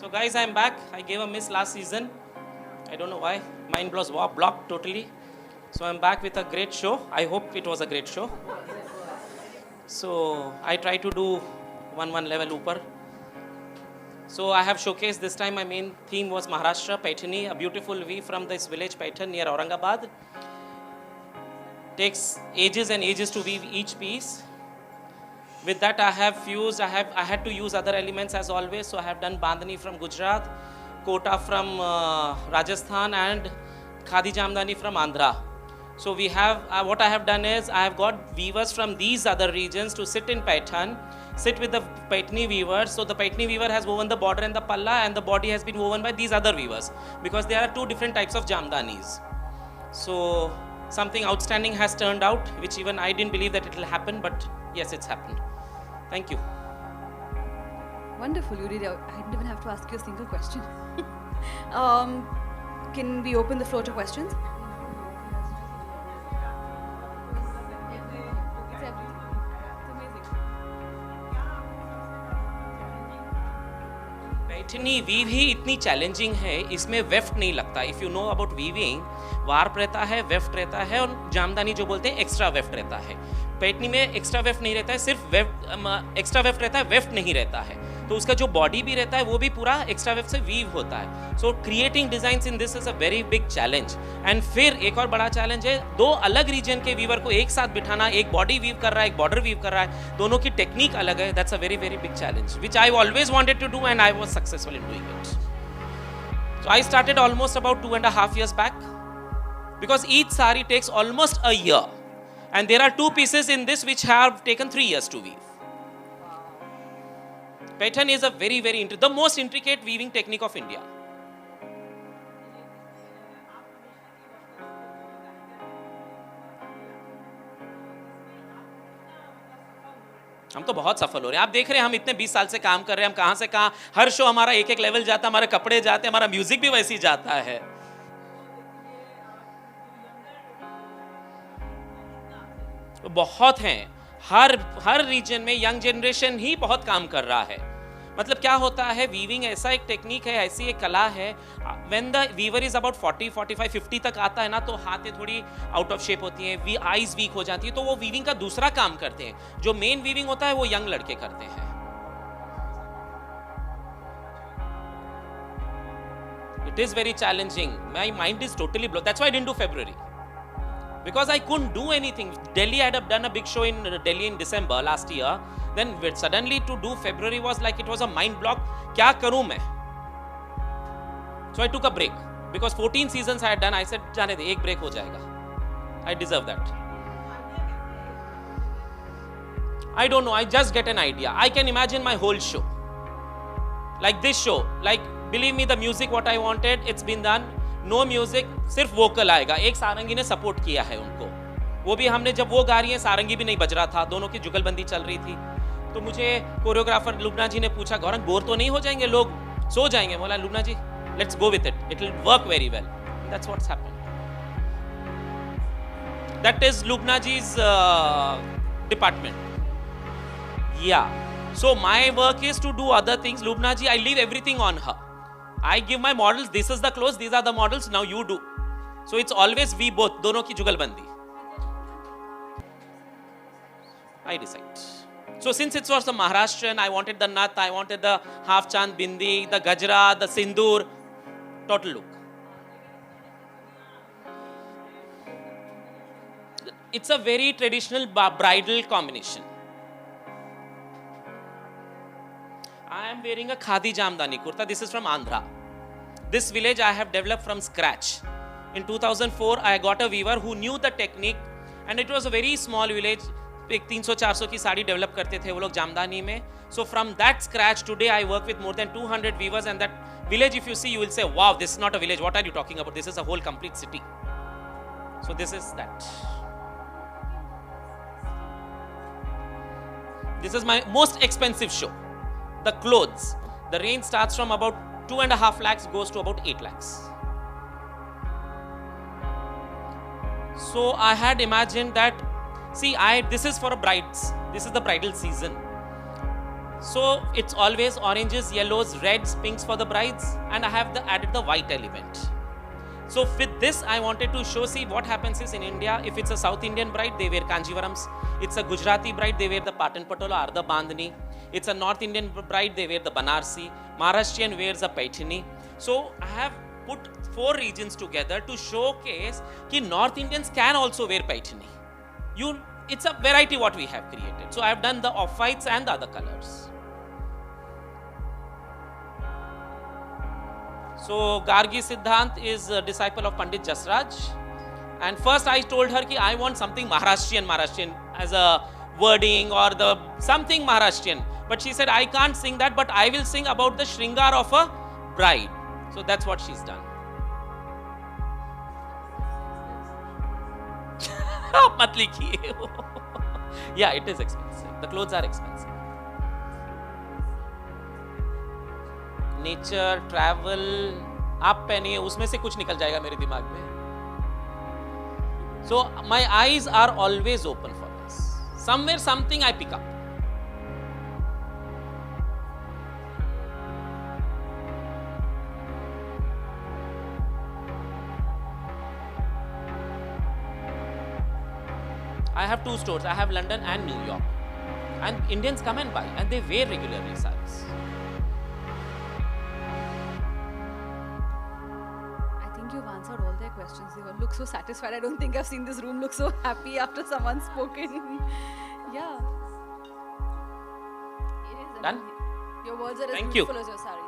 So guys, I'm back. I gave a miss last season. I don't know why. Mind was blocked totally. So I'm back with a great show. I hope it was a great show. So I try to do one level upper. So I have showcased this time. My main theme was Maharashtra, Paithani, a beautiful weave from this village Paithan near Aurangabad. Takes ages and ages to weave each piece. With that, I have fused. I had to use other elements as always. So I have done Bandhani from Gujarat, Kota from Rajasthan, and Khadi Jamdani from Andhra. So we have what I have done is I have got weavers from these other regions to sit in Paithan, sit with the Paithani weavers. So the Paithani weaver has woven the border and the palla, and the body has been woven by these other weavers because there are two different types of Jamdanis. So something outstanding has turned out, which even I didn't believe that it will happen, but yes, it's happened. Thank you. Wonderful, you did. I didn't even have to ask you a single question. Can we open the floor to questions? It's everything. It's amazing. Paithani weave ही इतनी challenging है, इसमें weft नहीं लगता. If you know about weaving, warp रहता है, weft रहता है, और जामदानी जो बोलते हैं एक्स्ट्रा वेफ्ट रहता है. पैठनी में एक्स्ट्रा वेफ्ट नहीं रहता है, सिर्फ एक्स्ट्रा वेफ्ट रहता है, वेफ्ट नहीं रहता है. तो उसका जो बॉडी भी रहता है वो भी पूरा एक्स्ट्रा वेफ्ट से वीव होता है. सो creating designs in this is a very big challenge. And फिर एक और बड़ा चैलेंज है, दो अलग रीजन के वीवर को एक साथ बिठाना. एक बॉडी वीव कर रहा है, एक बॉर्डर वीव कर रहा है, दोनों की टेक्निक अलग है. That's a very very big challenge which I always wanted to do and I was successful in doing it. So I started almost about 2.5 years back because each sari takes almost a year, and there are two pieces in this which have taken 3 years to weave. Paithan is a very the most intricate weaving technique of India. हम तो बहुत सफल हो रहे हैं. आप देख रहे हैं हम इतने 20 साल से काम कर रहे हैं, हम कहां से कहां, हर शो हमारा एक लेवल जाता है, हमारे कपड़े जाते हैं, हमारा म्यूजिक भी वैसे ही जाता है. बहुत हैं, हर रीजन में यंग जनरेशन ही बहुत काम कर रहा है. मतलब क्या होता है, वीविंग ऐसा एक टेक्निक है, ऐसी एक कला है. When the weaver is about 40, 45, 50 तक आता है ना, तो हाथें थोड़ी आउट ऑफ शेप होती हैं, आईज वीक हो जाती है, तो वो वीविंग का दूसरा काम करते हैं. जो मेन वीविंग होता है वो यंग लड़के करते हैं. It is very challenging. My mind is totally block. That's why I didn't do February. Because I couldn't do anything. Delhi, I had done a big show in Delhi in December last year. Then suddenly to do February was like it was a mind block. क्या करूं मैं? So I took a break because 14 seasons I had done. I said जाने दे, एक break हो जाएगा. I deserve that. I don't know. I just get an idea. I can imagine my whole show. Like this show. Like believe me, the music what I wanted, it's been done. No music, सिर्फ vocal आएगा. एक सारंगी ने support किया है उनको. वो भी हमने जब वो गा रही है, सारंगी भी नहीं बज रहा था, दोनों की जुगलबंदी चल रही थी. तो मुझे कोरियोग्राफर लुबना जी ने पूछा, गौरंग बोर तो नहीं हो जाएंगे लोग, सो जाएंगे? बोला Lubna ji let's go with it will work very well. That's what's happened. That is Lubna ji's department. Yeah so my work is to do other things. Lubna ji, I leave everything on her. I give my models, this is the clothes, these are the models, now you do. So it's always we both, दोनों की जुगलबंदी. I decide. So since it was the Maharashtrian, I wanted the nat, I wanted the half chand bindi, the gajra, the sindoor, total look. It's a very traditional bridal combination. I am wearing a Khadi Jamdani kurta. This is from Andhra. This village I have developed from scratch. In 2004, I got a weaver who knew the technique, and it was a very small village. एक 300-400 की sari develop करते थे वो लोग जामदानी में. So from that scratch, today I work with more than 200 weavers, and that village, if you see, you will say, wow, this is not a village. What are you talking about? This is a whole complete city. So this is that. This is my most expensive show. The clothes, the range starts from about 2.5 lakhs, goes to about 8 lakhs. So I had imagined that, see, this is for brides. This is the bridal season. So it's always oranges, yellows, reds, pinks for the brides, and I have added the white element. So with this, I wanted to show, see what happens is in India, if it's a South Indian bride, they wear Kanjivarams. It's a Gujarati bride, they wear the Patan Patola or the Bandhani. It's a North Indian bride, they wear the Banarsi. Maharashtrian wears a Paithani. So I have put 4 regions together to showcase that North Indians can also wear Paithani. It's a variety what we have created. So I have done the off-whites and the other colors. So Gargi Siddhant is a disciple of Pandit Jasraj, and first I told her that I want something Maharashtrian as a wording or the something Maharashtrian, but she said I can't sing that, but I will sing about the Shringar of a bride. So that's what she's done. Matli kiye ho. Yeah, it is expensive. The clothes are expensive. Nature, travel आप पहनिए, उसमें से कुछ निकल जाएगा मेरे दिमाग में. So my eyes are always open for this. Somewhere something I pick up. I have 2 stores. I have London and New York, and Indians come and buy, and they wear regularly sarees. You've answered all their questions. They all look so satisfied. I don't think I've seen this room look so happy after someone's spoken. Yeah. It is. Done? Your words are as Thank beautiful you. as your saree.